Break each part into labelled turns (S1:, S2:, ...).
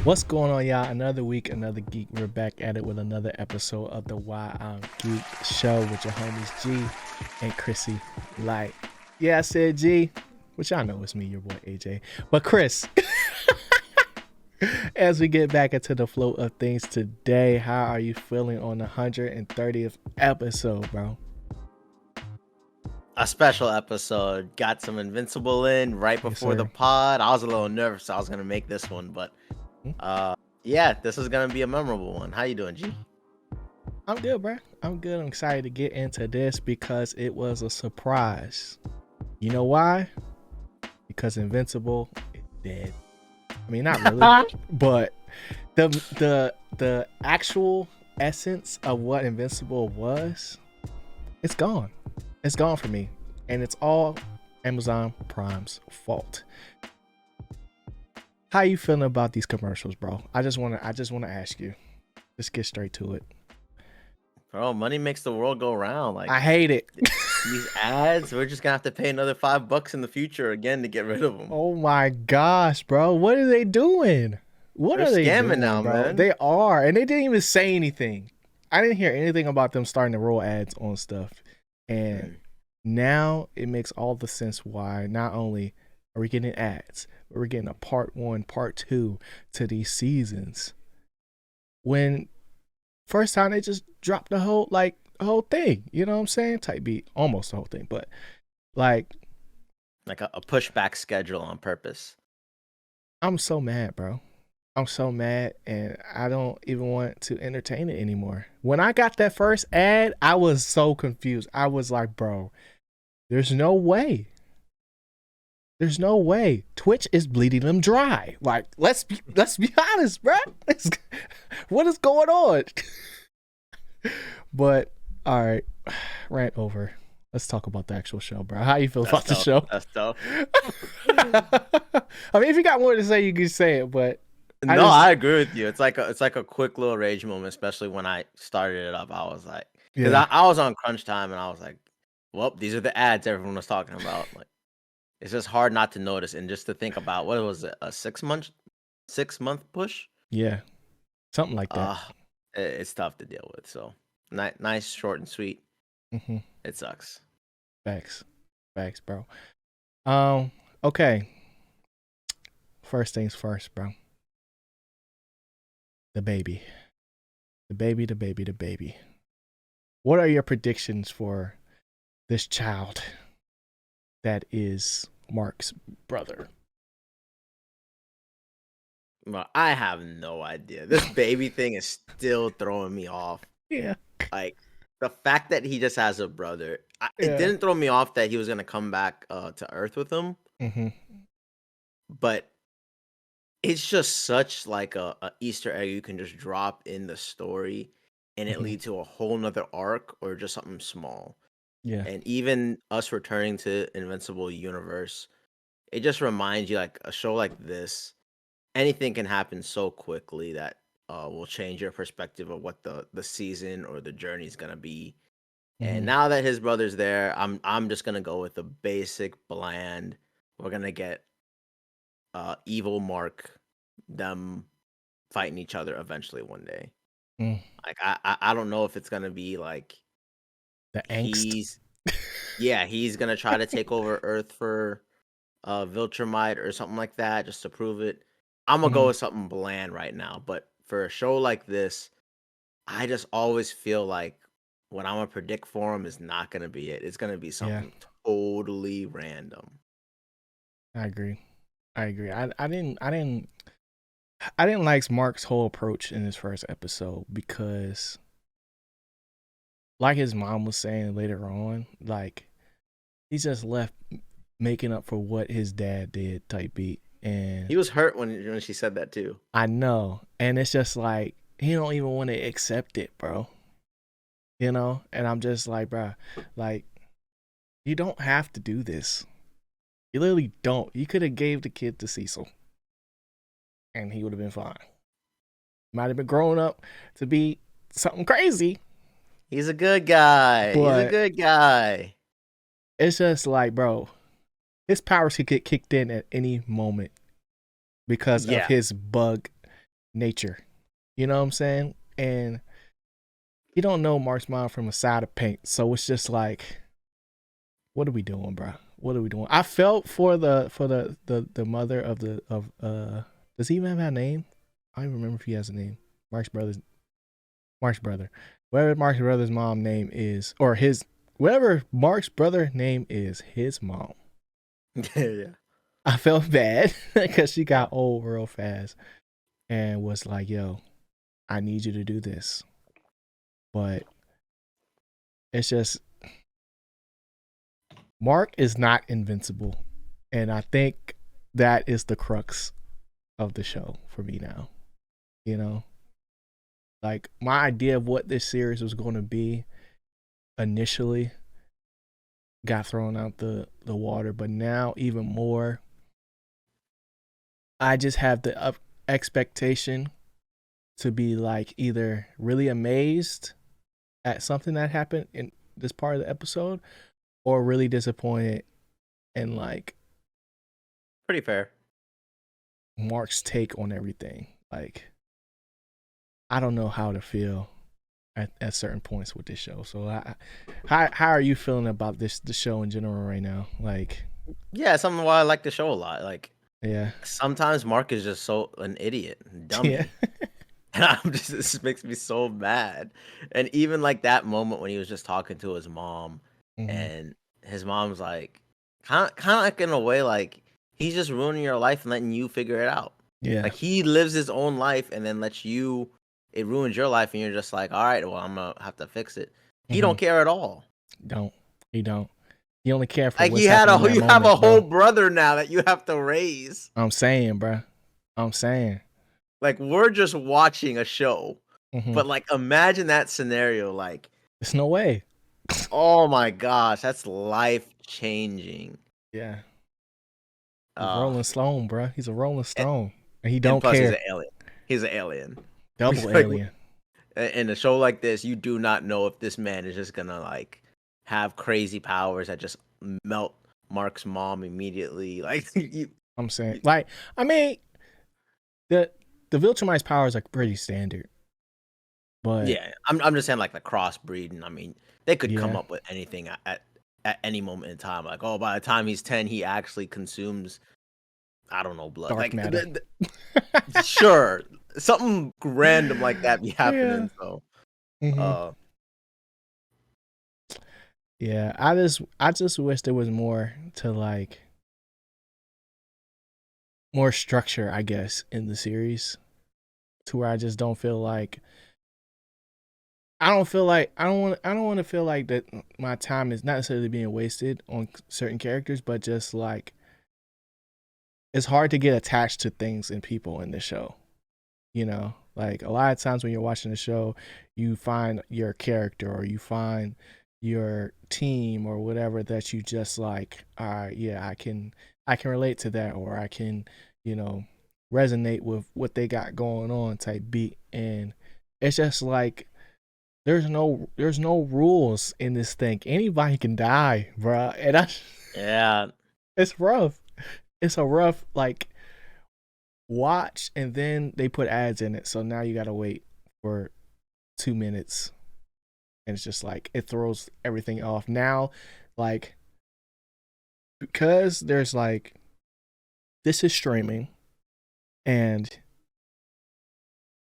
S1: What's going on, y'all? Another week, another geek. We're back at it with another episode of the Why I'm Geek show with your homies G and ChrisyLite. Yeah, I said G, which I know it's me, your boy AJ. But Chris, as we get back into the flow of things today, how are you feeling on the 130th episode, bro?
S2: A special episode. Got some Invincible in right
S1: Yes,
S2: before the
S1: sir.
S2: pod. I was a little nervous I was gonna make this one, but yeah, this is gonna be a memorable one. How you doing, G?
S1: I'm good, bro. I'm good. I'm excited to get into this because it was a surprise. You know why? Because Invincible is dead. I mean, not really, but the actual essence of what Invincible was, it's gone. It's gone for me, and it's all Amazon Prime's fault. How you feeling about these commercials, bro? I just wanna ask you. Let's get straight to it.
S2: Bro, money makes the world go round. Like
S1: I hate it.
S2: these ads, we're just gonna have to pay another $5 in the future again to get rid of them.
S1: Oh my gosh, bro! What are they doing? What
S2: They're
S1: are they
S2: scamming
S1: doing,
S2: now,
S1: bro?
S2: man.
S1: They are, and they didn't even say anything. I didn't hear anything about them starting to roll ads on stuff, and now it makes all the sense why not only are we getting ads, but we're getting a part 1, part 2 to these seasons. When first time they just dropped the whole thing, you know what I'm saying? Type beat, almost the whole thing, but like
S2: a pushback schedule on purpose.
S1: I'm so mad, bro. I'm so mad, and I don't even want to entertain it anymore. When I got that first ad, I was so confused. I was like, bro, there's no way. There's no way. Twitch is bleeding them dry. Like, let's be honest, bro. What is going on? But all right, rant over. Let's talk about the actual show, bro. How you feel about the show?
S2: That's tough.
S1: I mean, if you got more to say, you can say it. But
S2: I agree with you. It's like a quick little rage moment, especially when I started it up. I was like, because
S1: yeah,
S2: I was on crunch time and I was like, well, these are the ads everyone was talking about. Like, it's just hard not to notice and just to think about what was it, a 6-month push?
S1: yeah, something like that.
S2: It's tough to deal with. So nice, short and sweet.
S1: Mm-hmm.
S2: It sucks.
S1: Facts, bro. Okay. First things first, bro. The baby. What are your predictions for this child that is Mark's brother?
S2: Well, I have no idea. This baby thing is still throwing me off.
S1: Yeah.
S2: Like the fact that he just has a brother, it
S1: Yeah.
S2: didn't throw me off that he was gonna come back to Earth with him.
S1: Mm-hmm.
S2: But it's just such like a Easter egg you can just drop in the story, and it
S1: Mm-hmm.
S2: lead to a whole nother arc or just something small.
S1: Yeah.
S2: And even us returning to Invincible universe, it just reminds you like a show like this, anything can happen so quickly that will change your perspective of what the season or the journey is gonna be.
S1: Mm-hmm.
S2: And now that his brother's there, I'm just gonna go with the basic bland. We're gonna get evil Mark, them fighting each other eventually one day. Like I don't know if it's gonna be like
S1: The angst.
S2: he's gonna try to take over Earth for Viltrumite or something like that just to prove it. I'm gonna go with something bland right now, but for a show like this, I just always feel like what I'm gonna predict for him is not gonna be it. It's gonna be something totally random.
S1: I agree. I didn't like Mark's whole approach in his first episode because, like his mom was saying later on, like he just left making up for what his dad did type beat. And
S2: he was hurt when she said that too.
S1: I know. And it's just like he don't even want to accept it, bro. You know? And I'm just like, bro, like you don't have to do this. You literally don't. You could have gave the kid to Cecil. And he would have been fine. Might have been grown up to be something crazy.
S2: He's a good guy. He's a good guy.
S1: It's just like, bro, his powers could get kicked in at any moment because of his bug nature. You know what I'm saying? And you don't know Mark's mom from a side of paint, so it's just like, what are we doing, bro? What are we doing? I felt for the mother of does he even have a name? I don't even remember if he has a name. Mark's brother. Whatever Mark's brother's mom name is, or his whatever Mark's brother name is, his mom.
S2: Yeah.
S1: I felt bad because she got old real fast and was like, yo, I need you to do this. But it's just Mark is not invincible. And I think that is the crux of the show for me now. You know? Like my idea of what this series was going to be initially got thrown out the water, but now even more I just have the expectation to be like either really amazed at something that happened in this part of the episode or really disappointed in like
S2: Pretty fair.
S1: Mark's take on everything. Like I don't know how to feel at certain points with this show. So how are you feeling about the show in general right now? Like
S2: Yeah, something why I like the show a lot. Like
S1: yeah.
S2: sometimes Mark is just so an idiot,
S1: Yeah.
S2: dummy. And I'm just this makes me so mad. And even like that moment when he was just talking to his mom
S1: Mm-hmm.
S2: and his mom's like kind of like in a way like he's just ruining your life and letting you figure it out.
S1: Yeah.
S2: Like he lives his own life and then lets you it ruins your life and you're just like, "All right, well, I'm going to have to fix it." He
S1: Mm-hmm.
S2: don't care at all.
S1: Don't. He don't. He only care for
S2: Like
S1: what's happening in that
S2: you have a
S1: moment,
S2: whole
S1: bro.
S2: brother now that you have to raise.
S1: I'm saying, bro. I'm saying.
S2: Like we're just watching a show.
S1: Mm-hmm.
S2: But like imagine that scenario like
S1: There's no way.
S2: oh my gosh, that's life changing.
S1: Yeah. He's
S2: Uh
S1: Rolling Stone, bro. He's a Rolling
S2: and,
S1: Stone, and he
S2: and
S1: don't
S2: plus he's
S1: care.
S2: an alien. He's an alien.
S1: Double
S2: Like
S1: alien.
S2: in a show like this, you do not know if this man is just gonna like have crazy powers that just melt Mark's mom immediately. Like
S1: I'm saying, like, I mean, the Viltrumites powers are pretty standard, but
S2: yeah, I'm just saying like the crossbreeding. I mean, they could come
S1: yeah,
S2: up with anything at any moment in time. Like, oh, by the time he's 10, he actually consumes I don't know blood.
S1: dark
S2: Like,
S1: matter.
S2: sure, something random like that be
S1: Yeah.
S2: happening. So,
S1: Mm-hmm.
S2: uh,
S1: Yeah. I just wish there was more to like more structure, I guess, in the series, to where I just don't feel like I don't want to feel like that my time is not necessarily being wasted on certain characters, but just like it's hard to get attached to things and people in the show. You know, like a lot of times when you're watching the show, you find your character or you find your team or whatever that you just like, all right, yeah, I can relate to that, or I can, you know, resonate with what they got going on type beat. And it's just like there's no rules in this thing. Anybody can die, bruh. And
S2: yeah,
S1: it's rough. It's a rough like watch, and then they put ads in it, so now you gotta wait for 2 minutes, and it's just like it throws everything off. Now, like because there's like this is streaming, and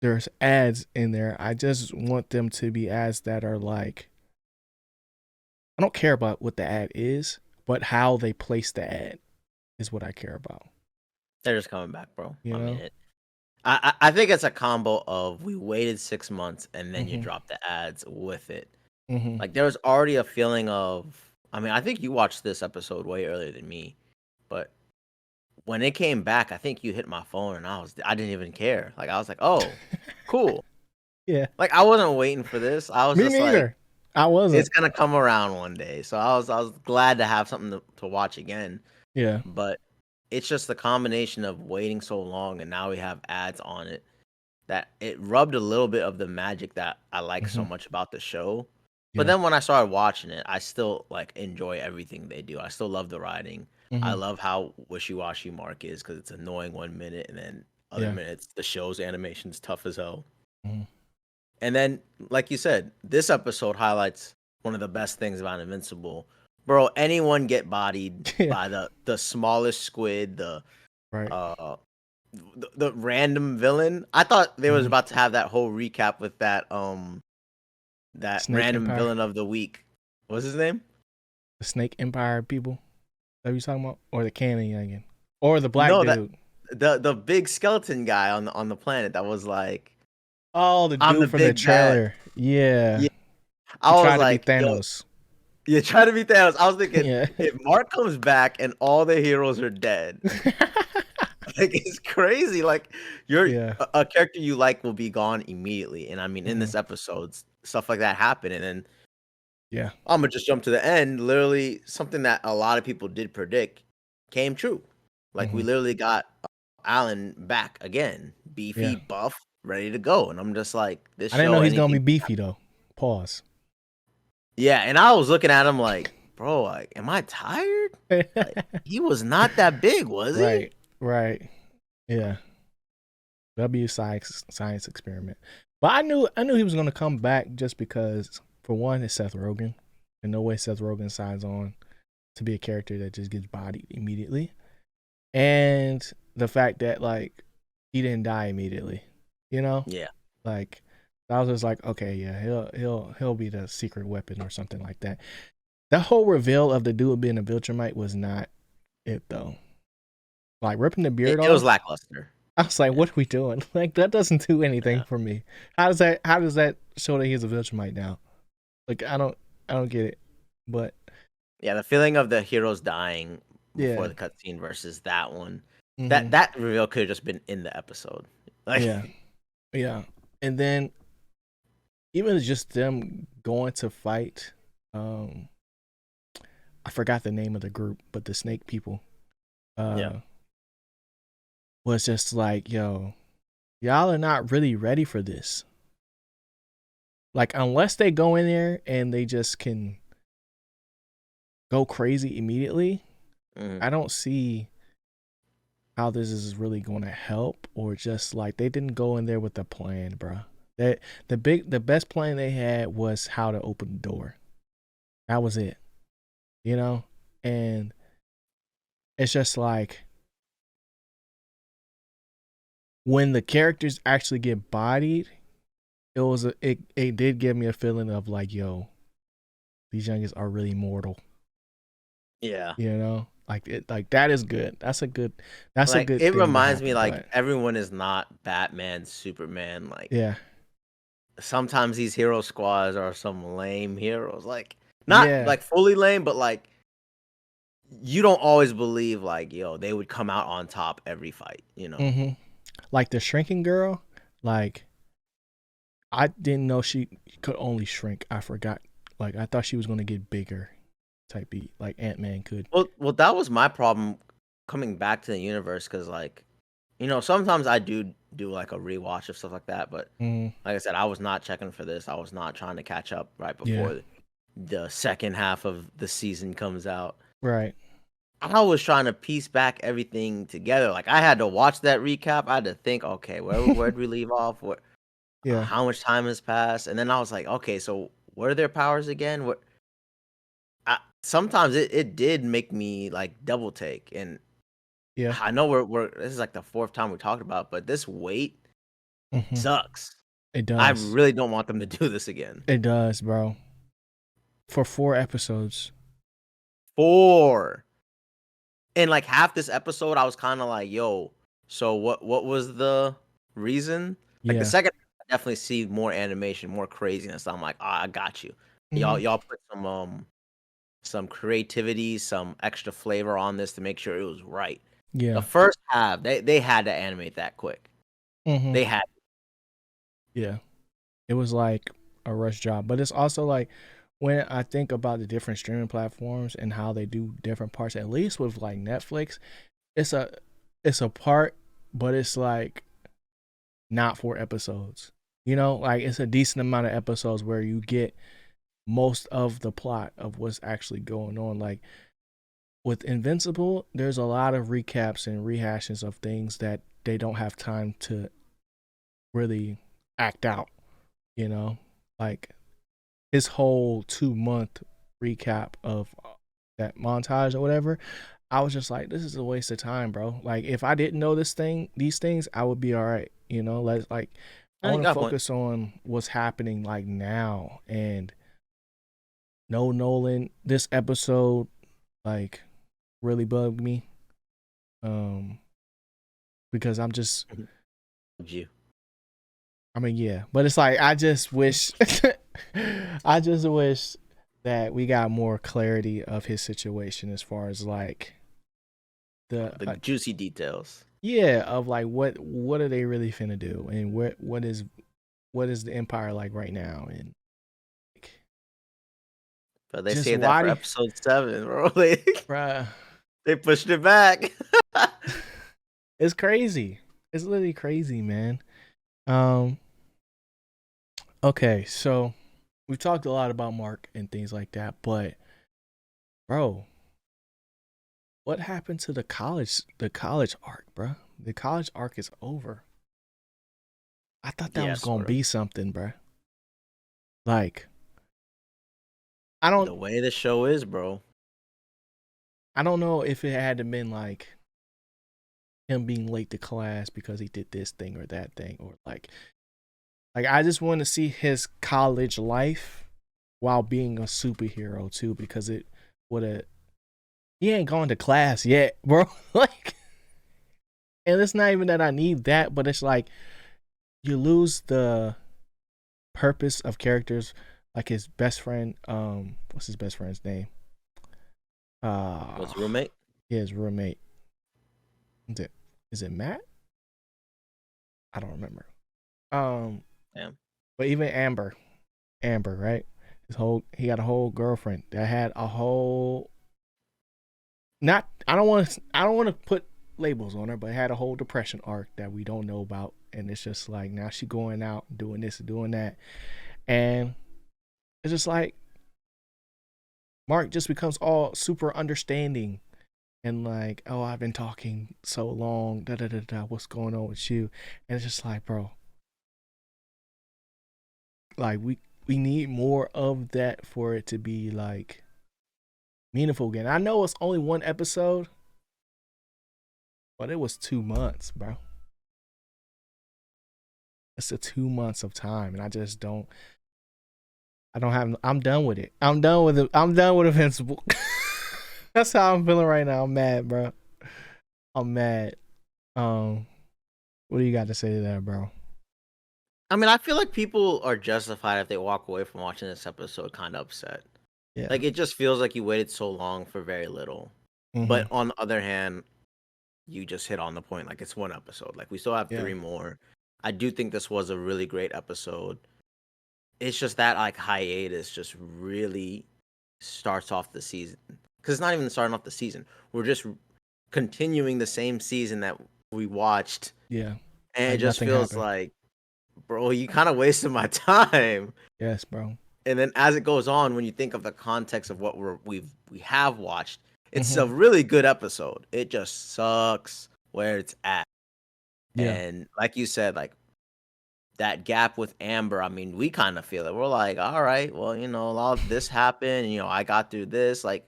S1: there's ads in there. I just want them to be ads that are like I don't care about what the ad is, but how they place the ad is what I care about.
S2: they're just coming back, bro.
S1: You
S2: I mean,
S1: know?
S2: I think it's a combo of we waited 6 months and then you
S1: Mm-hmm.
S2: drop the ads with it.
S1: Mm-hmm.
S2: Like there was already a feeling of. I mean, I think you watched this episode way earlier than me, but when it came back, I think you hit my phone and I didn't even care. Like I was like, "Oh, cool."
S1: Yeah.
S2: Like I wasn't waiting for this. I was
S1: Me
S2: just like,
S1: neither. I wasn't.
S2: it's going to come around one day. So I was glad to have something to watch again.
S1: Yeah.
S2: But it's just the combination of waiting so long and now we have ads on it that it rubbed a little bit of the magic that I like
S1: Mm-hmm.
S2: so much about the show. But
S1: Yeah.
S2: then when I started watching it, I still like enjoy everything they do. I still love the writing. I
S1: Mm-hmm.
S2: love how wishy-washy Mark is because it's annoying 1 minute and then other minutes. The show's animation's tough as hell.
S1: Mm-hmm.
S2: And then, like you said, this episode highlights one of the best things about Invincible. Bro, anyone get bodied by the smallest squid,
S1: Right.
S2: the random villain. I thought they was about to have that whole recap with that
S1: Snake
S2: random
S1: Empire.
S2: villain of the week. What's his name?
S1: The Snake Empire people. That you talking about? Or the Cannon Youngin? Or the black
S2: No,
S1: dude?
S2: the big skeleton guy on the planet that was like,
S1: Oh, the
S2: I'm the
S1: dude from the
S2: big bad.
S1: trailer. Yeah.
S2: Yeah.
S1: He
S2: I was
S1: tried to be
S2: like, yo,
S1: Thanos.
S2: you try to be Thanos. I was thinking,
S1: Yeah.
S2: if Mark comes back and all the heroes are dead, like it's crazy. Like you're
S1: Yeah.
S2: a character you like will be gone immediately. And I mean, in this episode, stuff like that happened. And then
S1: Yeah.
S2: I'm gonna just jump to the end. Literally, something that a lot of people did predict came true. Like we literally got Alan back again, beefy,
S1: Yeah.
S2: buff, ready to go. And I'm just like, this
S1: I didn't know
S2: show,
S1: he's gonna be
S2: anything.
S1: beefy though. Pause.
S2: Yeah, and I was looking at him like, bro, like, am I tired? Like, he was not that big, was he?
S1: Right. Yeah. W science experiment. But I knew he was gonna come back just because, for one, it's Seth Rogen. And no way Seth Rogen signs on to be a character that just gets bodied immediately. And the fact that like he didn't die immediately. You know?
S2: Yeah.
S1: Like I was just like, okay, yeah, he'll be the secret weapon or something like that. The whole reveal of the dude being a Viltrumite was not it though. Like ripping the beard off.
S2: It was lackluster.
S1: I was like, what are we doing? Like that doesn't do anything for me. How does that show that he's a Viltrumite now? Like I don't get it. But
S2: yeah, the feeling of the heroes dying before the cutscene versus that one.
S1: Mm-hmm.
S2: That reveal could have just been in the episode. Like,
S1: yeah. And then even just them going to fight, I forgot the name of the group, but the snake people. Was just like, yo, y'all are not really ready for this. Like, unless they go in there and they just can go crazy immediately, I don't see how this is really going to help. Or just like they didn't go in there with a plan, bro. That the best plan they had was how to open the door. That was it, you know. And it's just like when the characters actually get bodied, it did give me a feeling of like, yo, these youngins are really mortal.
S2: Yeah.
S1: You know? Like that is good. That's a good
S2: it
S1: thing
S2: reminds me like
S1: but
S2: everyone is not Batman, Superman. Like sometimes these hero squads are some lame heroes. Like not like fully lame, but like you don't always believe like, yo, they would come out on top every fight, you know?
S1: Like the shrinking girl, like I didn't know she could only shrink. I forgot. Like I thought she was gonna get bigger, type beat, like Ant-Man could.
S2: Well, that was my problem coming back to the universe because, like, you know, sometimes I do like a rewatch of stuff like that, but like I said, I was not checking for this. I was not trying to catch up right before the second half of the season comes out.
S1: Right.
S2: I was trying to piece back everything together. Like I had to watch that recap. I had to think, okay, where'd we leave off? How much time has passed? And then I was like, okay, so what are their powers again? Sometimes it did make me like double take, and I know we're this is like the fourth time we talked about, but this wait sucks.
S1: It does.
S2: I really don't want them to do this again.
S1: It does, bro. For 4 episodes.
S2: 4. And like half this episode, I was kind of like, yo, so what was the reason? Like the second, I definitely see more animation, more craziness. I'm like, I got you. Y'all put some creativity, some extra flavor on this to make sure it was right. The first half, they had to animate that quick. They had to.
S1: Yeah. It was like a rush job. But it's also like when I think about the different streaming platforms and how they do different parts, at least with like Netflix, it's a part, but it's like not 4 episodes. You know, like it's a decent amount of episodes where you get most of the plot of what's actually going on. Like with Invincible, there's a lot of recaps and rehashes of things that they don't have time to really act out, you know? Like his whole 2 month recap of that montage or whatever, I was just like, this is a waste of time, bro. Like if I didn't know these things, I would be all right, you know? Like I
S2: I
S1: want to
S2: got a point.
S1: focus on what's happening like now. And no Nolan, this episode like really bugged me. Because I'm just
S2: You.
S1: I mean, yeah, but it's like I just wish I just wish that we got more clarity of his situation as far as like the
S2: The juicy details.
S1: yeah, of like what are they really finna do, and what is the empire like right now, and like,
S2: But they
S1: just
S2: saved that
S1: why
S2: for
S1: do
S2: episode 7, bro. They
S1: bruh,
S2: they pushed it back.
S1: it's crazy. It's literally crazy, man. Um okay, so we talked a lot about Mark and things like that, but bro, what happened to the college arc, bro? The college arc is over. I thought that
S2: Yeah,
S1: was gonna
S2: sort of.
S1: be something, bro. Like, I
S2: The
S1: don't,
S2: way the show is, bro.
S1: I don't know if it had to been like him being late to class because he did this thing or that thing, or like I just want to see his college life while being a superhero too, because it would have. He ain't gone to class yet, bro. Like, and it's not even that I need that, but it's like you lose the purpose of characters like his best friend. What's his best friend's name? Uh,
S2: What's roommate?
S1: his roommate. Is it Matt? I don't remember. Um,
S2: Yeah.
S1: but even Amber, right? He got a whole girlfriend that had a whole not. I don't want to put labels on her, but had a whole depression arc that we don't know about, and it's just like now she going out doing this and doing that, and it's just like Mark just becomes all super understanding and like, oh, I've been talking so long, da da da da. What's going on with you? And it's just like, bro, like we need more of that for it to be like meaningful again. I know it's only one episode, but it was 2 months, bro. It's a 2 months of time, and I just don't. I don't have. I'm done with it. I'm done with it. I'm done with Invincible. That's how I'm feeling right now. I'm mad, bro. I'm mad. Um, what do you got to say to that, bro?
S2: I mean, I feel like people are justified if they walk away from watching this episode kind of upset.
S1: Yeah.
S2: Like it just feels like you waited so long for very little.
S1: Mm-hmm.
S2: But on the other hand, you just hit on the point. Like it's one episode. Like we still have
S1: Yeah.
S2: 3 more. I do think this was a really great episode. It's just that like hiatus just really starts off the season. Because it's not even starting off the season. We're just continuing the same season that we watched,
S1: Yeah.
S2: and it
S1: Like
S2: just
S1: nothing
S2: feels
S1: happened.
S2: like, bro, you kind of wasted my time.
S1: Yes, bro.
S2: And then as it goes on, when you think of the context of what we have watched, it's a
S1: Mm-hmm.
S2: really good episode. It just sucks where it's at.
S1: Yeah.
S2: And like you said, like that gap with Amber, I mean, we kind of feel it. We're like, all right, well, a lot of this happened. I got through this. Like,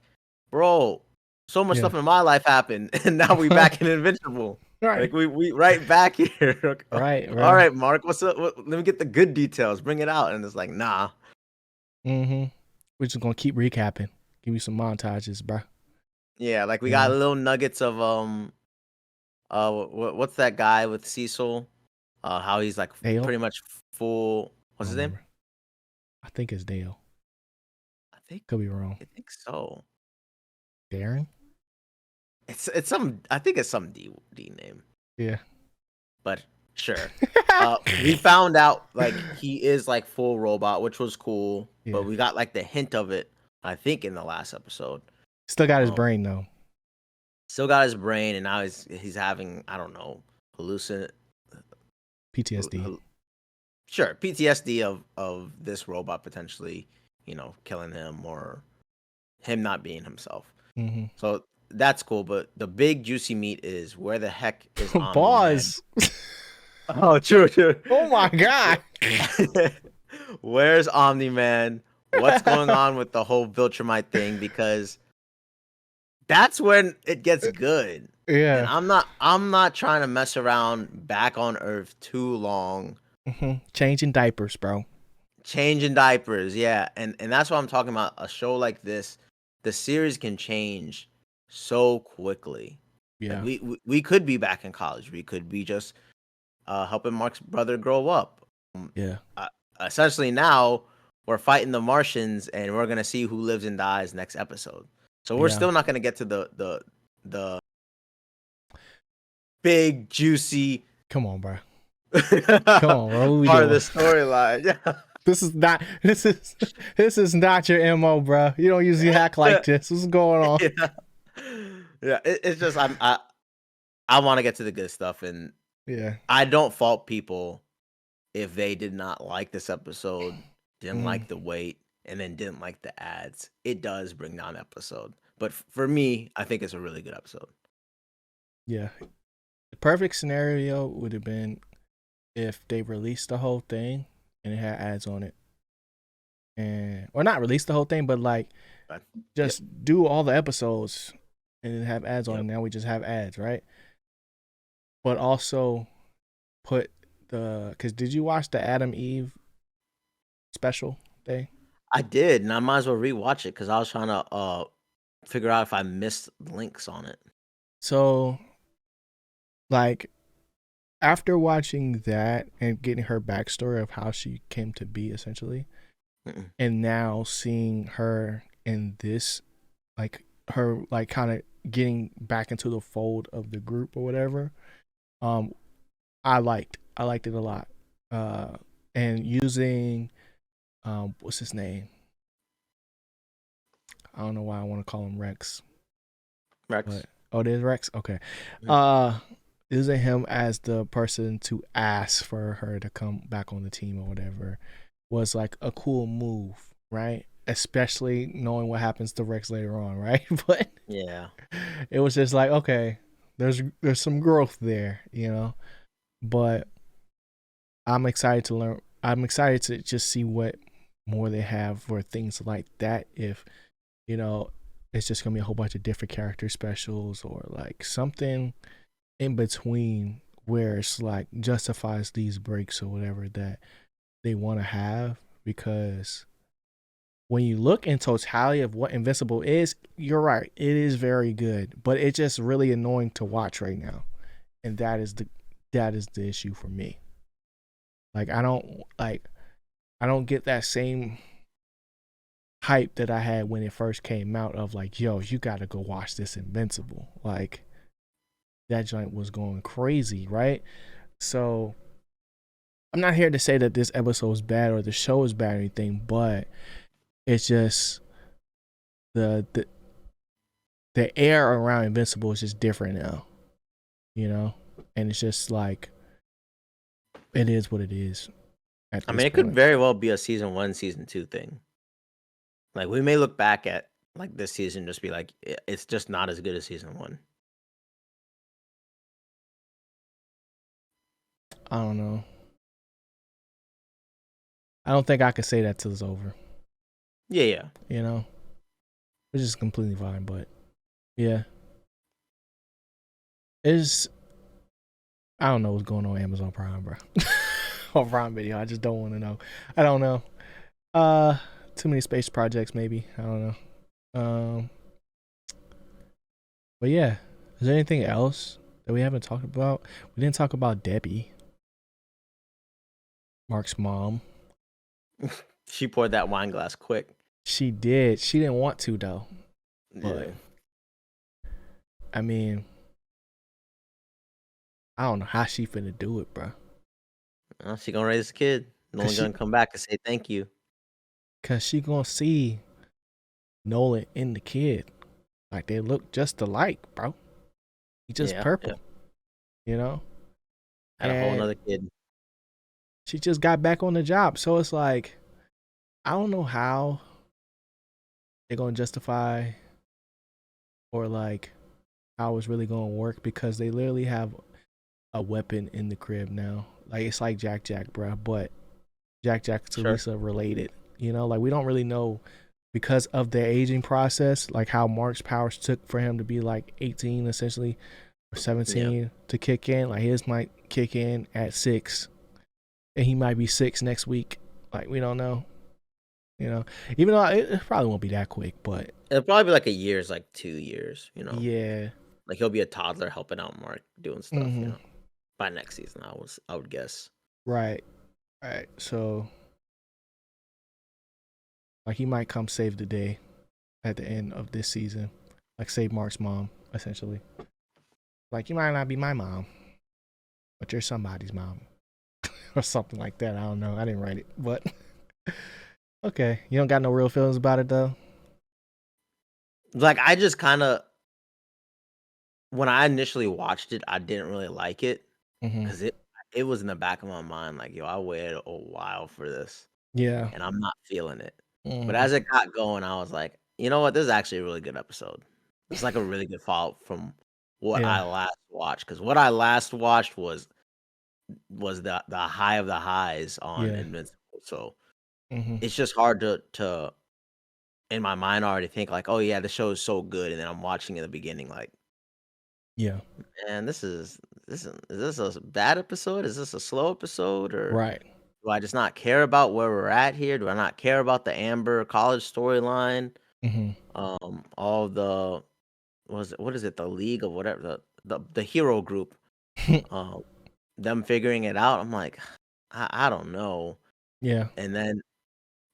S2: bro, so much
S1: Yeah.
S2: stuff in my life happened, and now we back in Invincible.
S1: Right.
S2: Like we right back here.
S1: Right,
S2: All
S1: bro.
S2: right, Mark, what's up? Let me get the good details. Bring it out. And it's like, nah.
S1: Mm-hmm. We're just gonna keep recapping. Give you some montages, bro.
S2: Yeah, like we
S1: You
S2: got
S1: know,
S2: little nuggets of what's that guy with Cecil? How he's like
S1: Dale.
S2: pretty much full.
S1: I
S2: What's
S1: don't
S2: his name?
S1: remember. I think it's Dale.
S2: I think
S1: Could be wrong.
S2: I think so.
S1: Darren.
S2: It's some. I think it's some D name,
S1: Yeah.
S2: but sure. We found out like he is like full robot, which was cool, but
S1: Yeah.
S2: we got like the hint of it. I think in the last episode.
S1: Still got his
S2: Um,
S1: brain though.
S2: Still got his brain, and now he's having, I don't know, hallucin.
S1: PTSD.
S2: Sure, PTSD of this robot potentially, killing him or him not being himself.
S1: Mm-hmm.
S2: So that's cool, but the big juicy meat is where the heck is Omni Man?
S1: Pause.
S2: Oh, true, true.
S1: Oh my god.
S2: Where's Omni Man? What's going on with the whole Viltrumite thing? Because that's when it gets good. And
S1: Yeah.
S2: I'm not trying to mess around back on Earth too long.
S1: Changing diapers, bro.
S2: Changing diapers, yeah. And that's what I'm talking about. A show like this, the series can change so quickly. Like
S1: Yeah.
S2: we could be back in college. We could be just helping Mark's brother grow up.
S1: Yeah.
S2: Essentially now we're fighting the Martians and we're gonna see who lives and dies next episode. So we're
S1: Yeah.
S2: still not gonna get to the big juicy
S1: Come on, bro.
S2: Come
S1: on, bro. What we
S2: part of the
S1: doing?
S2: storyline. Yeah.
S1: This is not your MO, bro. You don't usually hack like this. What's going on?
S2: Yeah. It's just I want to get to the good stuff, and
S1: Yeah.
S2: I don't fault people if they did not like this episode, didn't like the wait, and then didn't like the ads. It does bring down the episode, but for me, I think it's a really good episode.
S1: Yeah. The perfect scenario would have been if they released the whole thing and it had ads on it. And or not release the whole thing, but like just do all the episodes and then have ads on it. Now we just have ads, right? But also put because did you watch the Adam Eve special thing?
S2: I did, and I might as well rewatch it because I was trying to figure out if I missed links on it.
S1: So, like, after watching that and getting her backstory of how she came to be, essentially, and now seeing her in this, like, her, like, kind of getting back into the fold of the group or whatever, I liked it a lot. And using, what's his name? I don't know why I want to call him Rex.
S2: Rex.
S1: But, it is Rex? Okay. Using him as the person to ask for her to come back on the team or whatever was like a cool move, right? Especially knowing what happens to Rex later on, right? But
S2: yeah,
S1: it was just like, okay, there's some growth there, But I'm excited to learn. I'm excited to just see what more they have for things like that. If it's just gonna be a whole bunch of different character specials or like something in between where it's like justifies these breaks or whatever that they want to have. Because when you look in totality of what Invincible is, you're right, it is very good, but it's just really annoying to watch right now, and that is the issue for me. Like I don't get that same hype that I had when it first came out of like, yo, you gotta go watch this Invincible. Like that joint was going crazy, right? So I'm not here to say that this episode is bad or the show is bad or anything, but it's just the air around Invincible is just different now, and it's just like it is what it is.
S2: I mean, it could very well be a season 1, season 2 thing. Like we may look back at like this season, just be like, it's just not as good as season 1.
S1: I don't know. I don't think I could say that till it's over.
S2: Yeah.
S1: Which is completely fine, but yeah. It's I don't know what's going on Amazon Prime, bro. Or Prime Video. I just don't want to know. I don't know. Too many space projects, maybe. I don't know. But yeah. Is there anything else that we haven't talked about? We didn't talk about Debbie, Mark's mom.
S2: She poured that wine glass quick.
S1: She did. She didn't want to though.
S2: But
S1: I mean, I don't know how she finna do it, bro.
S2: Well, she gonna raise a kid. No one's gonna come back and say thank you.
S1: Cause she gonna see Nolan in the kid. Like they look just alike, bro. He just purple.
S2: Had a whole nother kid.
S1: She just got back on the job. So it's like, I don't know how they're gonna justify or like how it's really gonna work because they literally have a weapon in the crib now. Like it's like Jack Jack, bruh, but Jack Jack to
S2: Sure.
S1: Lisa related. You know, like we don't really know because of the aging process, like how Mark's powers took for him to be like 18 essentially or
S2: Yeah.
S1: 17 to kick in. Like his might kick in at 6 and he might be 6 next week. Like we don't know. You know, even though it probably won't be that quick, but
S2: It'll probably be like a year's like 2 years, you know.
S1: yeah.
S2: Like he'll be a toddler helping out Mark doing stuff, you
S1: Mm-hmm.
S2: know. By next season, I would guess.
S1: Right. Right. So like he might come save the day at the end of this season, like save Mark's mom, essentially. Like you might not be my mom, but you're somebody's mom, or something like that. I don't know. I didn't write it, but okay. You don't got no real feelings about it though.
S2: Like I just kind of when I initially watched it, I didn't really like it
S1: Mm-hmm.
S2: because it was in the back of my mind like, yo, I waited a while for this
S1: Yeah.
S2: and I'm not feeling it. But
S1: Mm-hmm.
S2: as it got going, I was like, you know what? This is actually a really good episode. This is like a really good follow up from what
S1: Yeah.
S2: I last watched. Because what I last watched was the high of the highs on
S1: Yeah.
S2: Invincible. So
S1: Mm-hmm.
S2: it's just hard to in my mind already think like, oh yeah, the show is so good, and then I'm watching in the beginning like,
S1: Yeah.
S2: man, is this a bad episode? Is this a slow episode, or
S1: Right.
S2: do I just not care about where we're at here? Do I not care about the Amber college storyline?
S1: Mm-hmm.
S2: All the what is it? The league of whatever the hero group. Um, them figuring it out. I'm like, I don't know.
S1: Yeah.
S2: And then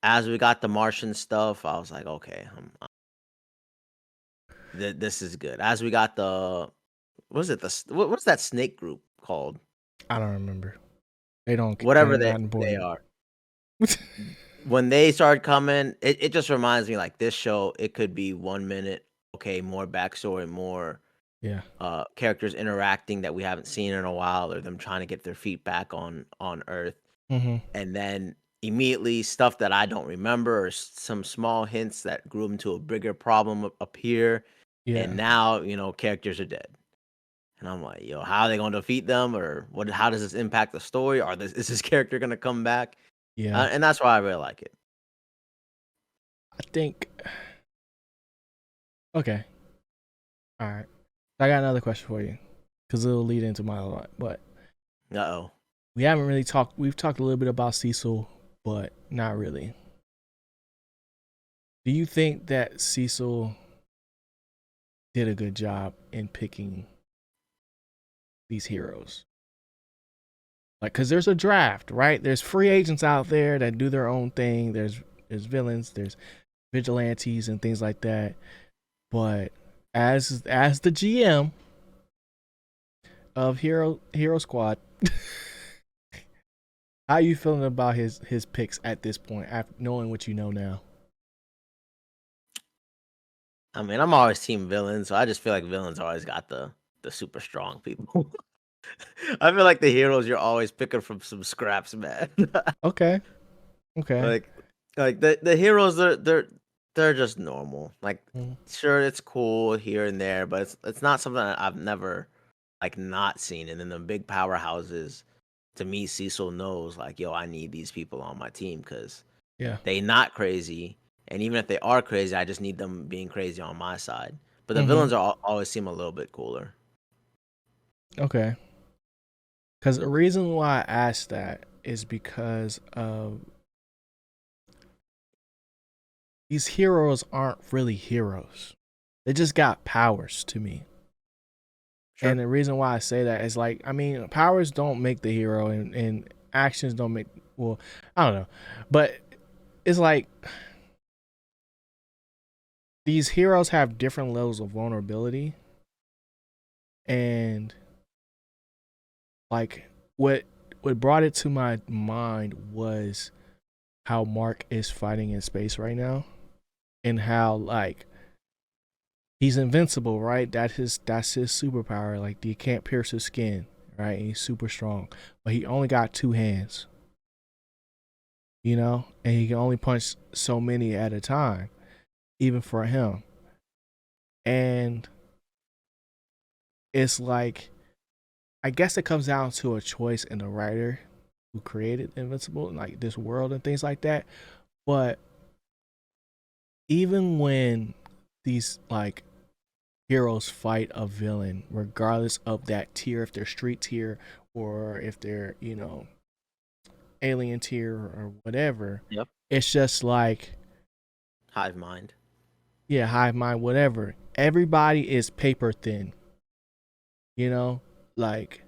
S2: as we got the Martian stuff, I was like, okay, this is good. As we got the what was it? What's that snake group called?
S1: I don't remember. They don't.
S2: Whatever
S1: They're not
S2: they
S1: important.
S2: are. When they started coming, it just reminds me like this show. It could be 1 minute, okay, more backstory, more
S1: Yeah.
S2: characters interacting that we haven't seen in a while, or them trying to get their feet back on Earth,
S1: Mm-hmm.
S2: and then immediately stuff that I don't remember or some small hints that grew into a bigger problem appear, and
S1: Yeah.
S2: now characters are dead. And I'm like, yo, how are they going to defeat them, or what? How does this impact the story? Is this character going to come back?
S1: Yeah.
S2: And that's why I really like it.
S1: I think. Okay. All right. I got another question for you because it'll lead into my lot. But
S2: Uh oh.
S1: we haven't really talked. We've talked a little bit about Cecil, but not really. Do you think that Cecil did a good job in picking these heroes? Like, cause there's a draft, right? There's free agents out there that do their own thing. There's villains, there's vigilantes and things like that. But as the GM of Hero Squad, how you feeling about his picks at this point, after knowing what you know now?
S2: I mean, I'm always team villains, so I just feel like villains always got the super strong people. I feel like the heroes you're always picking from some scraps, man.
S1: Okay, okay,
S2: like like the heroes they're just normal. Like
S1: mm,
S2: sure it's cool here and there, but it's not something that I've never like not seen. And then the big powerhouses, to me, Cecil knows like, yo, I need these people on my team because
S1: yeah,
S2: they not crazy. And even if they are crazy, I just need them being crazy on my side. But the
S1: mm-hmm,
S2: villains always seem a little bit cooler.
S1: okay. Because the reason why I asked that is because these heroes aren't really heroes. They just got powers to me. And
S2: Sure.
S1: the reason why I say that is like, I mean, powers don't make the hero and actions don't make, well, I don't know. But it's like these heroes have different levels of vulnerability. And like what brought it to my mind was how Mark is fighting in space right now and how like he's invincible, right? That's his superpower. Like he can't pierce his skin, right? He's super strong, but he only got two hands, you know, and he can only punch so many at a time, even for him. And it's like, I guess it comes down to a choice in the writer who created Invincible and like this world and things like that. But even when these like heroes fight a villain, regardless of that tier, if they're street tier or if they're, alien tier or whatever,
S2: Yep.
S1: it's just like,
S2: Hive mind.
S1: yeah, hive mind, whatever. Everybody is paper thin, you know? Like,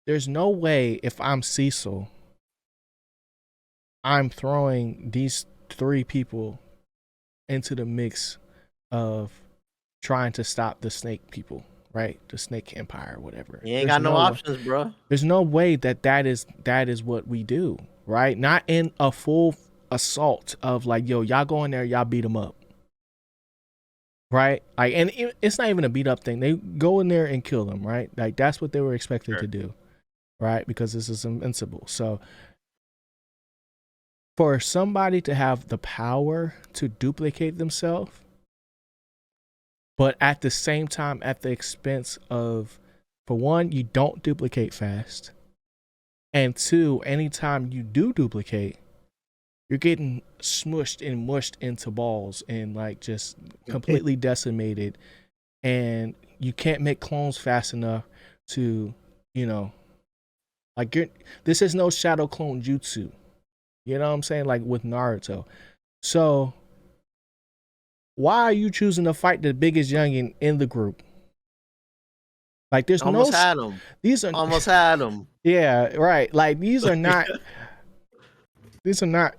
S1: there's no way if I'm Cecil, I'm throwing these three people into the mix of trying to stop the snake people, right? The snake empire, whatever.
S2: You ain't got no options, bro.
S1: There's no way that is what we do, right? Not in a full assault of like, yo, y'all go in there, y'all beat them up, right? Like, and it's not even a beat up thing. They go in there and kill them, right? Like that's what they were expected to do, right? Because this is Invincible. So for somebody to have the power to duplicate themselves, but at the same time at the expense of, for one, you don't duplicate fast, and two, anytime you do duplicate, you're getting smushed and mushed into balls and like just completely decimated, and you can't make clones fast enough to, like this is no shadow clone jutsu. You know what I'm saying? Like with Naruto. So why are you choosing to fight the biggest youngin in the group? Like there's
S2: almost had him.
S1: These are
S2: almost had him.
S1: Yeah, right. Like these are not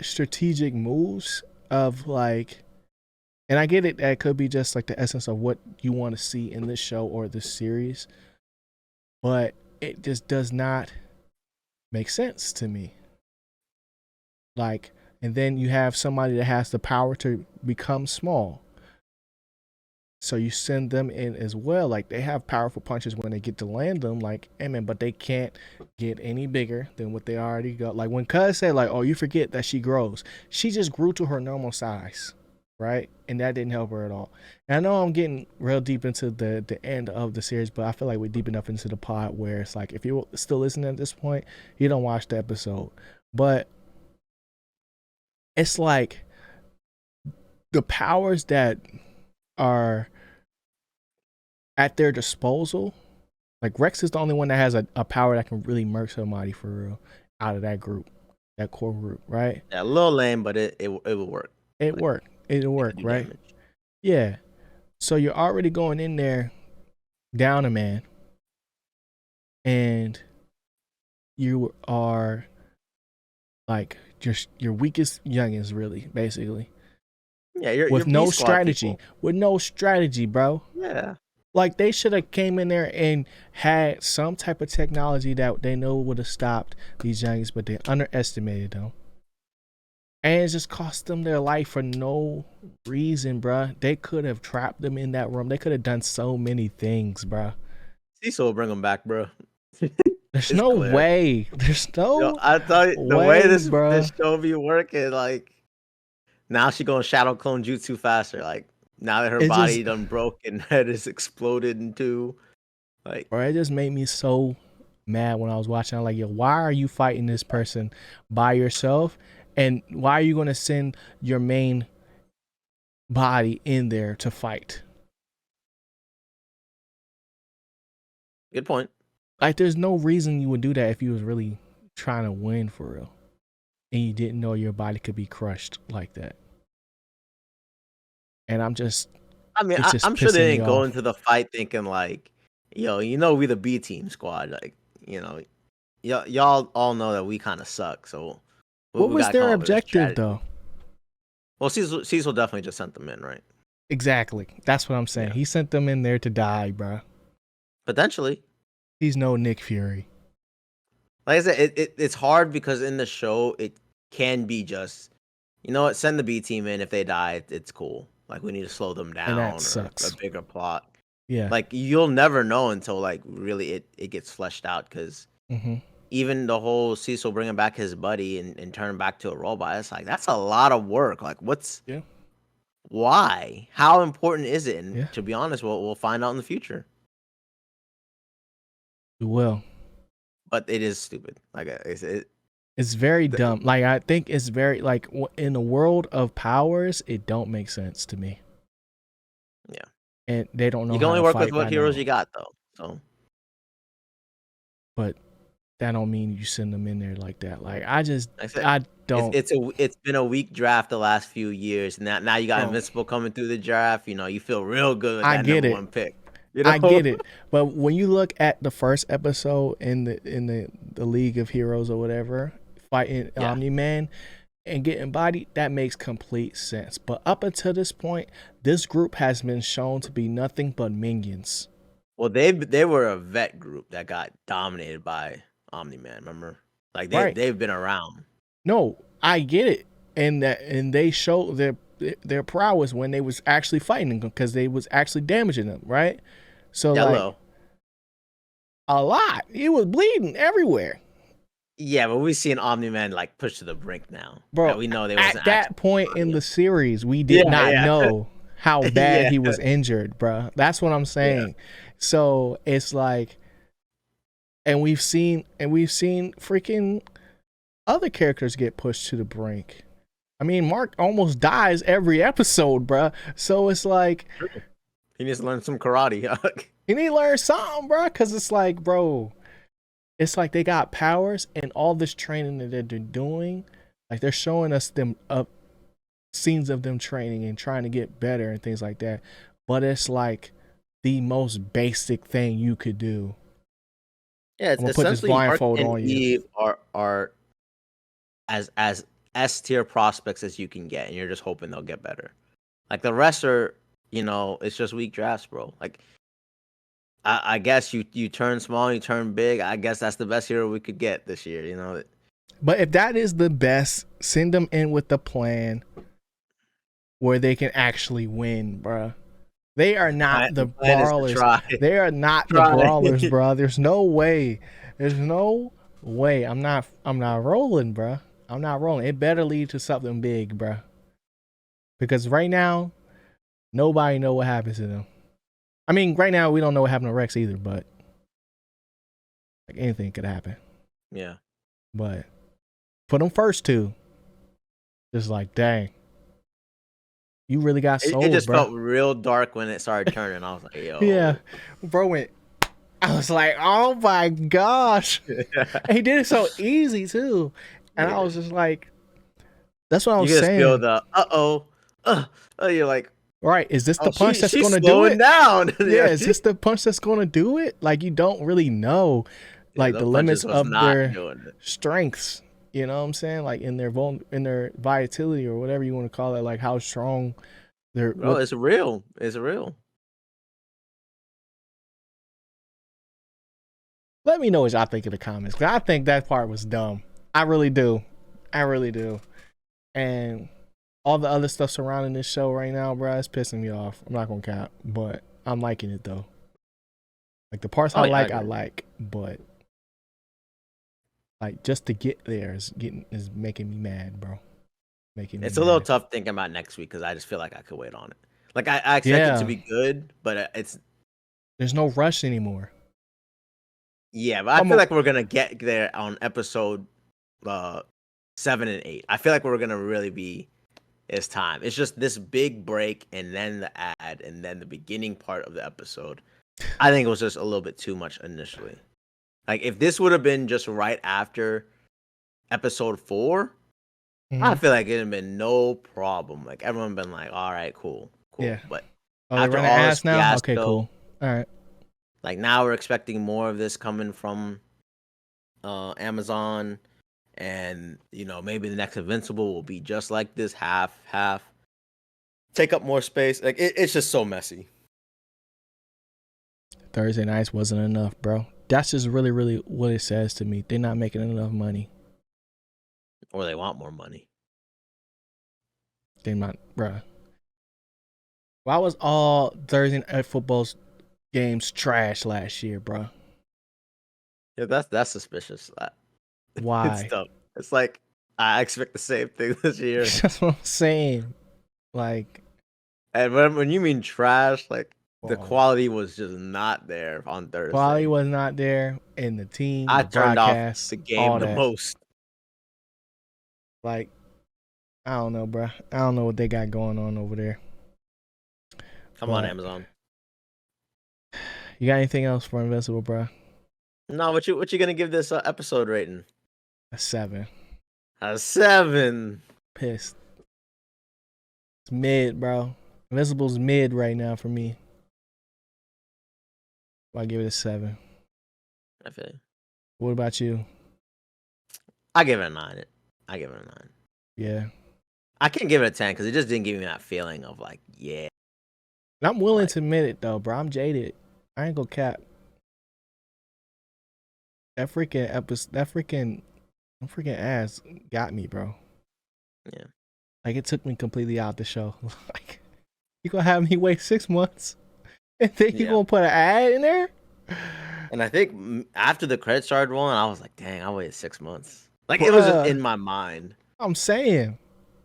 S1: strategic moves of like, and I get it, that could be just like the essence of what you want to see in this show or this series, but it just does not make sense to me. Like, and then you have somebody that has the power to become small, so you send them in as well. Like they have powerful punches when they get to land them, like, hey man, but they can't get any bigger than what they already got. Like when Cuz said like, oh, you forget that she grows. She just grew to her normal size, right? And that didn't help her at all. And I know I'm getting real deep into the end of the series, but I feel like we're deep enough into the pod where it's like, if you're still listening at this point, you don't watch the episode. But it's like the powers that are at their disposal. Like Rex is the only one that has a power that can really murk somebody for real out of that group, that core group, right?
S2: Yeah, a little lame, but it will work.
S1: It'll work, right? Damage. Yeah. So you're already going in there down a man, and you are like just your weakest youngins, really, basically.
S2: Yeah, you're
S1: with no strategy. People. With no strategy, bro.
S2: Yeah.
S1: Like they should have came in there and had some type of technology that they know would have stopped these youngins, but they underestimated them. And it just cost them their life for no reason, bro. They could have trapped them in that room. They could have done so many things, bro.
S2: Cecil will bring them back, bro.
S1: There's no way. There's no
S2: I thought the way this show be working, like now she going shadow clone jutsu faster. Like now that her body done broke and head is exploded into, like,
S1: bro, it just made me so mad when I was watching. I'm like, yo, why are you fighting this person by yourself? And why are you going to send your main body in there to fight?
S2: Good point.
S1: Like, there's no reason you would do that if you was really trying to win for real, and you didn't know your body could be crushed like that. And I'm just,
S2: I mean, I'm sure they didn't go into the fight thinking like, yo, we the B team squad, like, y'all all know that we kind of suck. So
S1: what was their objective though?
S2: Well, Cecil definitely just sent them in, right?
S1: Exactly. That's what I'm saying. Yeah. He sent them in there to die, bro.
S2: Potentially.
S1: He's no Nick Fury.
S2: Like I said, it's hard because in the show it can be just, you know what, send the B team in. If they die, it's cool. Like we need to slow them down,
S1: and that sucks.
S2: Or a bigger plot.
S1: Yeah.
S2: Like you'll never know until like really it gets fleshed out, because even the whole Cecil bringing back his buddy and turning back to a robot, it's like that's a lot of work. Like why? How important is it? And to be honest, we'll find out in the future.
S1: We will.
S2: but it is stupid. Like
S1: It's very dumb. Like I think it's very like in the world of powers, it don't make sense to me.
S2: Yeah.
S1: And they don't know
S2: You can
S1: how
S2: only
S1: to
S2: work with
S1: fight
S2: what
S1: by
S2: heroes
S1: now.
S2: you got, though. So
S1: But that don't mean you send them in there like that. Like I
S2: like I said,
S1: I don't,
S2: it's been a weak draft the last few years. Now you got
S1: bro.
S2: Invincible coming through the draft. You know, you feel real good with
S1: I
S2: that
S1: get
S2: number
S1: it.
S2: one pick. You
S1: I
S2: know,
S1: get it. But when you look at the first episode in the League of Heroes or whatever, fighting
S2: yeah.
S1: Omni-Man and getting bodied, that makes complete sense. But up until this point, this group has been shown to be nothing but minions.
S2: Well, they were a vet group that got dominated by Omni-Man. Remember, like
S1: Right.
S2: they've been around.
S1: No, I get it. And they show their prowess when they was actually fighting them because they was actually damaging them, right? So like
S2: Yellow.
S1: a lot. He was bleeding everywhere.
S2: Yeah, but we've seen Omni-Man like pushed to the brink now.
S1: Bro,
S2: We know they
S1: at
S2: wasn't
S1: that
S2: actually
S1: point in
S2: body.
S1: the series, we did not
S2: Yeah.
S1: know how bad
S2: Yeah.
S1: he was injured, bro. That's what I'm saying. So it's like, and we've seen freaking other characters get pushed to the brink. I mean, Mark almost dies every episode, bro. So it's like
S2: He needs to learn some karate.
S1: you need to learn something, bro. Because it's like, bro, it's like they got powers and all this training that they're doing. Like they're showing us them up scenes of them training and trying to get better and things like that. But it's like the most basic thing you could do.
S2: Yeah,
S1: I'm
S2: it's
S1: gonna put this
S2: essentially Mark
S1: blindfold
S2: and
S1: on you.
S2: Eve are as S tier prospects as you can get, and you're just hoping they'll get better. Like the rest are, it's just weak drafts, bro. Like I guess you turn small, you turn big. I guess that's the best hero we could get this year.
S1: But if that is the best, send them in with the plan where they can actually win, bruh. They are not the
S2: plan is to
S1: brawlers.
S2: try.
S1: They are not the brawlers, bruh. There's no way. There's no way. I'm not rolling, bruh. I'm not rolling. It better lead to something big, bruh. Because right now, nobody know what happens to them. I mean, right now we don't know what happened to Rex either, but like anything could happen.
S2: Yeah.
S1: But for them first two, just like, dang. You really got sold,
S2: It just
S1: bro.
S2: felt real dark when it started turning. I was like, yo.
S1: Yeah. Bro went, I was like, oh my gosh. He did it so easy too. And I was just like, that's what I was
S2: you just
S1: saying.
S2: feel the you're like,
S1: right, is this the punch that's
S2: she's
S1: gonna do
S2: slowing
S1: it?
S2: down.
S1: Yeah, is this the punch that's gonna do it? Like you don't really know like the limits of their strengths. You know what I'm saying? Like in their vitality or whatever you want to call it, like how strong they're.
S2: Bro, it's real. It's real.
S1: Let me know what y'all think in the comments, because I think that part was dumb. I really do. I really do. And all the other stuff surrounding this show right now, bro, it's pissing me off. I'm not gonna cap, but I'm liking it though. Like the parts I like, but like just to get there is making me mad, bro.
S2: It's a little tough thinking about next week because I just feel like I could wait on it. Like I expect it to be good, but
S1: there's no rush anymore.
S2: Yeah, but I feel like we're gonna get there on episode 7 and 8. I feel like we're gonna really be. It's time. It's just this big break and then the ad and then the beginning part of the episode. I think it was just a little bit too much initially. Like if this would have been just right after episode 4, I feel like it'd have been no problem. Like everyone been like, all right, cool.
S1: Yeah.
S2: But
S1: after all this now, fiasco, okay, cool. All right.
S2: Like now we're expecting more of this coming from Amazon, and maybe the next Invincible will be just like this, half, take up more space. Like it's just so messy.
S1: Thursday nights wasn't enough, bro. That's just really, really what it says to me. They're not making enough money,
S2: or they want more money.
S1: They not, bro. Why was all Thursday night football's games trash last year, bro?
S2: Yeah, that's suspicious.
S1: Why?
S2: It's dumb. It's like I expect the same thing this year.
S1: That's what I'm saying. Like,
S2: and when you mean trash, like The
S1: Quality.
S2: quality was just not there on Thursday.
S1: Quality was not there, and the team,
S2: I
S1: the
S2: turned off
S1: broadcast,
S2: the game
S1: all
S2: the
S1: that.
S2: most.
S1: Like, I don't know, bro. I don't know what they got going on over there.
S2: Come on, Amazon.
S1: You got anything else for Invincible, bro?
S2: No, what you gonna give this episode rating?
S1: A 7.
S2: A 7.
S1: Pissed. It's mid, bro. Invincible's mid right now for me. I'll give it a 7.
S2: I feel you.
S1: What about you?
S2: I give it a 9.
S1: Yeah.
S2: I can't give it a 10 because it just didn't give me that feeling of like, yeah.
S1: And I'm willing to admit it though, bro. I'm jaded. I ain't gonna cap. That freaking episode, that freaking ass got me, bro.
S2: Yeah.
S1: Like it took me completely out the show. Like you gonna have me wait 6 months, and then you gonna put an ad in there?
S2: And I think after the credits started rolling, I was like, dang, I waited 6 months. Like it was just in my mind.
S1: I'm saying.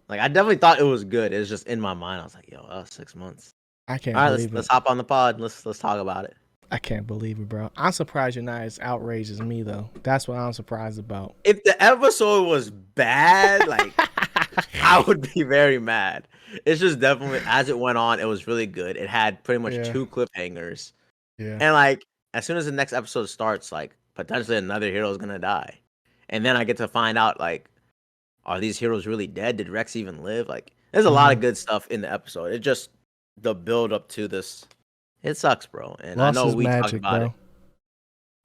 S2: Like I definitely thought it was good. It was just in my mind. I was like, yo, that was 6 months.
S1: I can't
S2: All right,
S1: believe it.
S2: let's hop on the pod. Let's talk about it.
S1: I can't believe it, bro. I'm surprised you're not as outraged as me, though. That's what I'm surprised about.
S2: If the episode was bad, like I would be very mad. It's just definitely as it went on, it was really good. It had pretty much 2 cliffhangers.
S1: Yeah.
S2: And like as soon as the next episode starts, like potentially another hero is gonna die. And then I get to find out like, are these heroes really dead? Did Rex even live? Like there's a lot of good stuff in the episode. It just the build up to this. It sucks, bro. And
S1: Lost
S2: I know
S1: his
S2: we
S1: magic,
S2: talked about
S1: bro.
S2: it.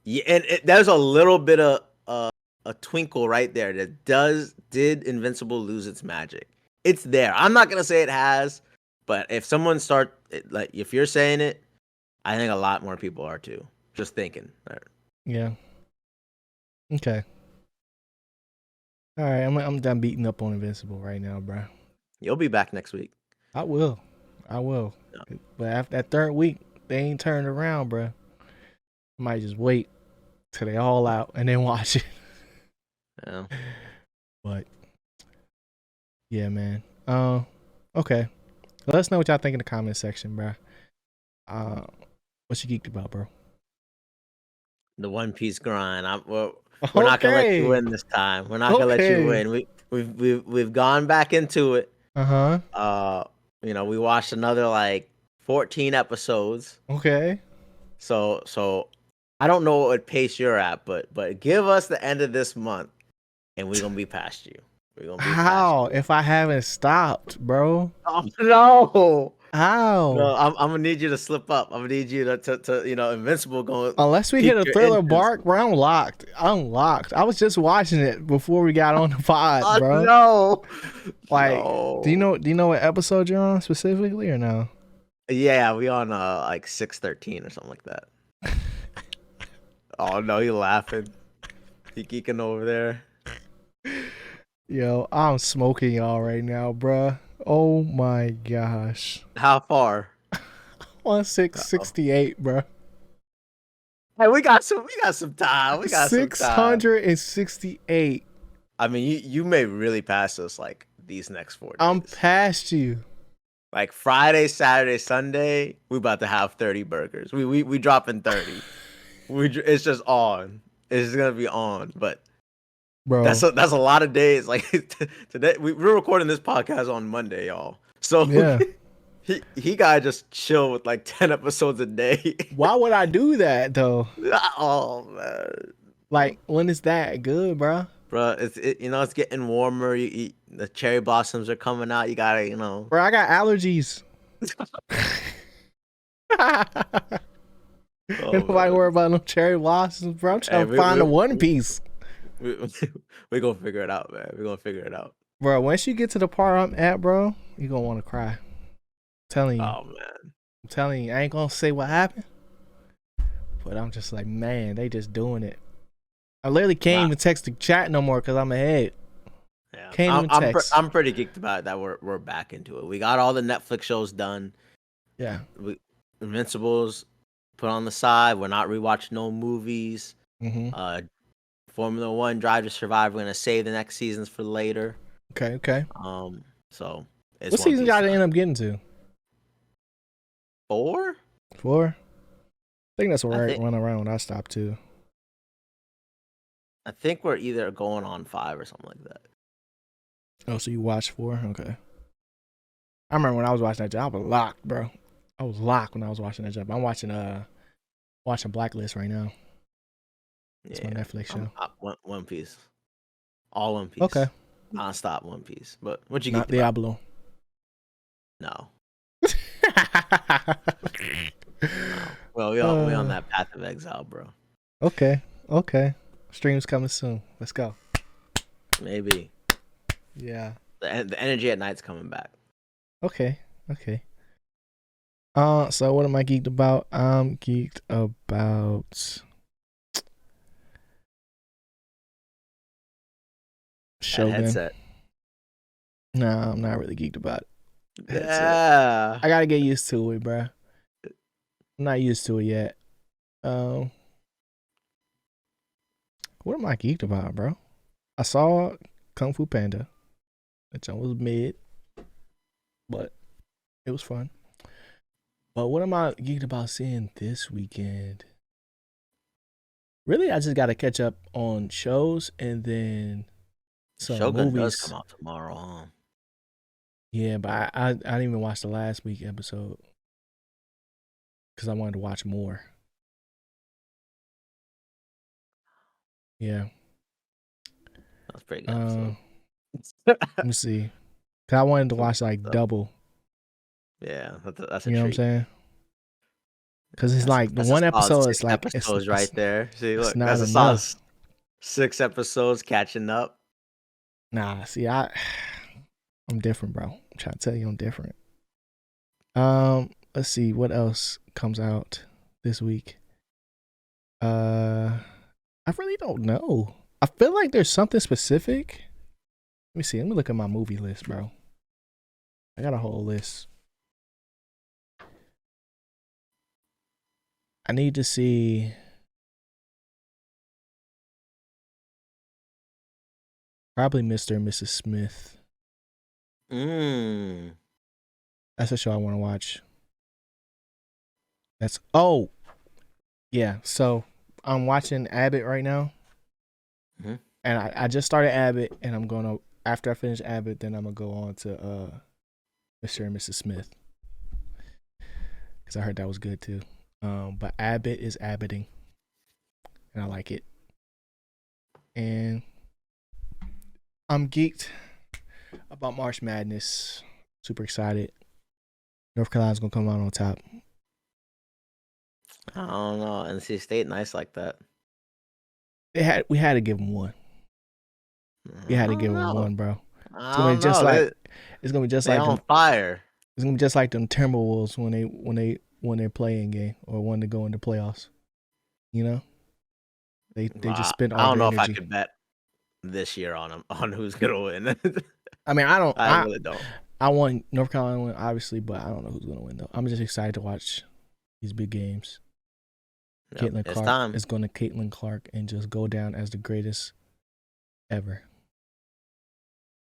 S2: Yeah, and there's a little bit of a twinkle right there that did Invincible lose its magic? It's there. I'm not gonna say it has, but if someone like if you're saying it, I think a lot more people are too. Just thinking.
S1: Yeah. Okay. All right, I'm done beating up on Invincible right now, bro.
S2: You'll be back next week.
S1: I will.
S2: No.
S1: But after that 3rd week, they ain't turned around, bro. I might just wait till they all out and then watch it.
S2: Yeah.
S1: But yeah, man. Okay. Let us know what y'all think in the comment section, bro. What you geeked about, bro?
S2: The One Piece grind. We're not gonna let you win this time. We're not gonna let you win. We've gone back into it. We watched another like 14 episodes.
S1: Okay.
S2: So I don't know what pace you're at, but give us the end of this month, and we're gonna be past you.
S1: How? If I haven't stopped, bro?
S2: Oh no!
S1: How?
S2: No, I'm gonna need you to slip up. I'm gonna need you to Invincible going.
S1: Unless we hit a thriller bark, bro, I'm locked. I was just watching it before we got on the pod, bro.
S2: No.
S1: Like,
S2: no.
S1: do you know what episode you're on specifically or no?
S2: Yeah, we on like 613 or something like that. Oh no, you laughing? You geeking over there?
S1: Yo, I'm smoking y'all right now, bruh. Oh my gosh.
S2: How far?
S1: On 668, bro.
S2: Hey, we got some time.
S1: 668.
S2: I mean, you may really pass us like these next 4 days.
S1: I'm past you.
S2: Like Friday, Saturday, Sunday, we about to have 30 burgers. We dropping 30. It's just on. It's gonna be on, but
S1: bro,
S2: that's a lot of days. Like today, we're recording this podcast on Monday, y'all. So
S1: yeah,
S2: he gotta just chill with like 10 episodes a day.
S1: Why would I do that though?
S2: Oh man,
S1: like when it's that good, bro.
S2: Bro, it's getting warmer. The cherry blossoms are coming out. You gotta,
S1: Bro, I got allergies. Nobody worry about no cherry blossoms, bro. I'm trying to find a One Piece.
S2: We're gonna figure it out, man. We're gonna figure it out.
S1: Bro, once you get to the part I'm at, bro, you're gonna want to cry. I'm telling you.
S2: Oh, man.
S1: I'm telling you. I ain't gonna say what happened. But I'm just like, man, they just doing it. I literally can't even text the chat no more because I'm ahead.
S2: Yeah.
S1: Can't even text.
S2: I'm pretty geeked about it that we're back into it. We got all the Netflix shows done.
S1: Yeah.
S2: Invincibles put on the side. We're not rewatching no movies.
S1: Mm-hmm.
S2: Formula 1 Drive to Survive. We're gonna save the next seasons for later.
S1: Okay.
S2: So
S1: what season y'all end up getting to?
S2: 4?
S1: 4. I think that's
S2: I
S1: right
S2: think
S1: run around when I stopped too.
S2: I think we're either going on 5 or something like that.
S1: Oh, so you watched 4? Okay. I remember when I was watching that job, I was locked, bro. I was locked when I was watching that job. I'm watching Blacklist right now. It's my
S2: Yeah,
S1: Netflix show.
S2: One Piece, all One
S1: Okay.
S2: Piece, non-stop One Piece. But what you
S1: Not
S2: geeked about?
S1: Diablo.
S2: No, no. Well, we on that path of exile, bro.
S1: Okay. Okay. Streams coming soon. Let's go.
S2: Maybe
S1: Yeah.
S2: the energy at night's coming back.
S1: Okay. Okay. So what am I geeked about? I'm geeked about
S2: That
S1: Shogun.
S2: headset.
S1: No, I'm not really geeked about it. Headset.
S2: Yeah.
S1: I gotta get used to it, bruh. I'm not used to it yet. What am I geeked about, bro? I saw Kung Fu Panda. That joint was mid, but it was fun. But what am I geeked about seeing this weekend? Really, I just gotta catch up on shows and then some
S2: Shogun does
S1: movies.
S2: come out tomorrow, huh?
S1: Yeah, but I didn't even watch the last week episode because I wanted to watch more. Yeah.
S2: That's a pretty good episode.
S1: Let me see. Cause I wanted to watch like
S2: So,
S1: double.
S2: yeah, that's a
S1: You know what I'm
S2: treat.
S1: saying? Cause it's like the
S2: That's a
S1: one
S2: solid
S1: episode
S2: 6
S1: is like
S2: episodes right there. See,
S1: it's
S2: look,
S1: not
S2: that's a solid
S1: enough.
S2: 6 episodes catching up.
S1: Nah, see, I'm different, bro. I'm trying to tell you I'm different. Let's see what else comes out this week. I really don't know. I feel like there's something specific. Let me see. Let me look at my movie list, bro. I got a whole list. I need to see probably Mr. and Mrs. Smith. That's a show I want to watch. Yeah. So I'm watching Abbott right now, and I just started Abbott, and I'm gonna after I finish Abbott, then I'm gonna go on to Mr. and Mrs. Smith because I heard that was good too. But Abbott is Abbotting, and I like it. And I'm geeked about March Madness. Super excited. North Carolina's gonna come out on top.
S2: I don't know. NC State nice like that.
S1: We had to give them one. We had to give them one, bro. It's gonna be just like it's gonna be just
S2: they
S1: like
S2: on
S1: them,
S2: fire.
S1: It's gonna be just like them Timberwolves when they're playing game or when they go into playoffs. You know, they just spend all
S2: I don't
S1: their
S2: know
S1: energy.
S2: if I could bet this year on them on who's gonna win.
S1: I mean,
S2: I really don't.
S1: I want North Carolina to win, obviously, but I don't know who's gonna win though. I'm just excited to watch these big games.
S2: Yep,
S1: Caitlin Clark is going to Caitlin Clark and just go down as the greatest ever.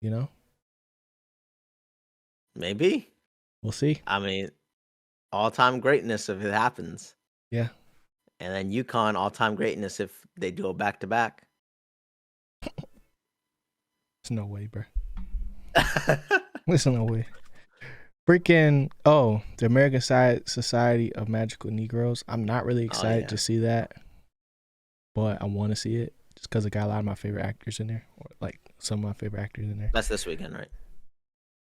S1: You know?
S2: Maybe.
S1: We'll see.
S2: I mean, all-time greatness if it happens.
S1: Yeah.
S2: And then UConn all-time greatness if they do a back-to-back.
S1: There's no way, bro. There's no way. Freaking, the American Society of Magical Negroes. I'm not really excited to see that, but I want to see it just because it got a lot of my favorite actors in there, or like some of my favorite actors in there.
S2: That's this weekend, right?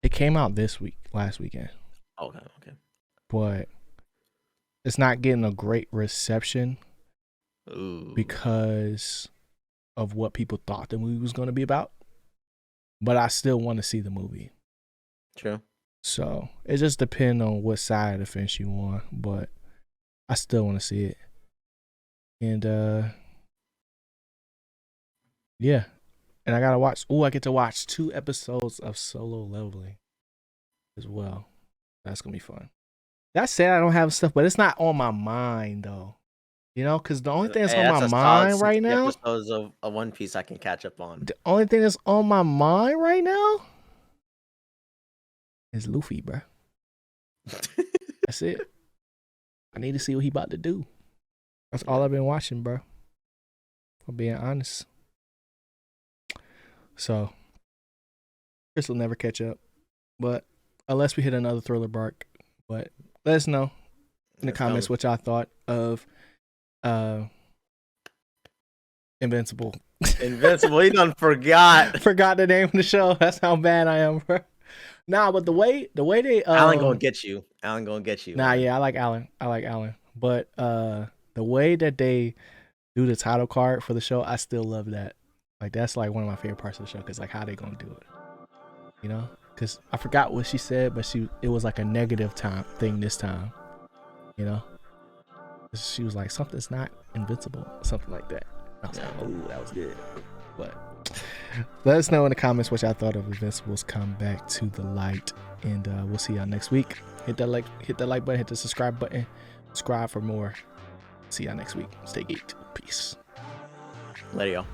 S1: It came out last weekend.
S2: Okay.
S1: But it's not getting a great reception because of what people thought the movie was going to be about. But I still want to see the movie.
S2: True.
S1: So it just depends on what side of the fence you on, but I still want to see it. And yeah. And I gotta watch. I get to watch 2 episodes of Solo Leveling as well. That's gonna be fun. That said, I don't have stuff, but it's not on my mind though. You know, because the only thing that's on my mind right now.
S2: Episodes of One Piece I can catch up on.
S1: The only thing that's on my mind right now is Luffy, bro. That's it. I need to see what he about to do. That's all I've been watching, bro. I'm being honest. So Chris will never catch up, but unless we hit another thriller bark. But let us know in the comments what y'all thought of Invincible.
S2: Invincible. He done forgot
S1: the name of the show. That's how bad I am, bro. Nah, but the way they
S2: Alan gonna get you. Nah, man.
S1: yeah, I like Alan. But the way that they do the title card for the show, I still love that. Like that's like one of my favorite parts of the show, because like how they gonna do it, you know? Because I forgot what she said, but it was like a negative thing this time, you know? She was like, something's not invincible, something like that. I was like, oh, that was good. But let us know in the comments what y'all thought of Invincible's comeback to the light, and we'll see y'all next week. Hit that like button, hit the subscribe button, subscribe for more. See y'all next week. Stay geeked. Peace.
S2: Later, y'all.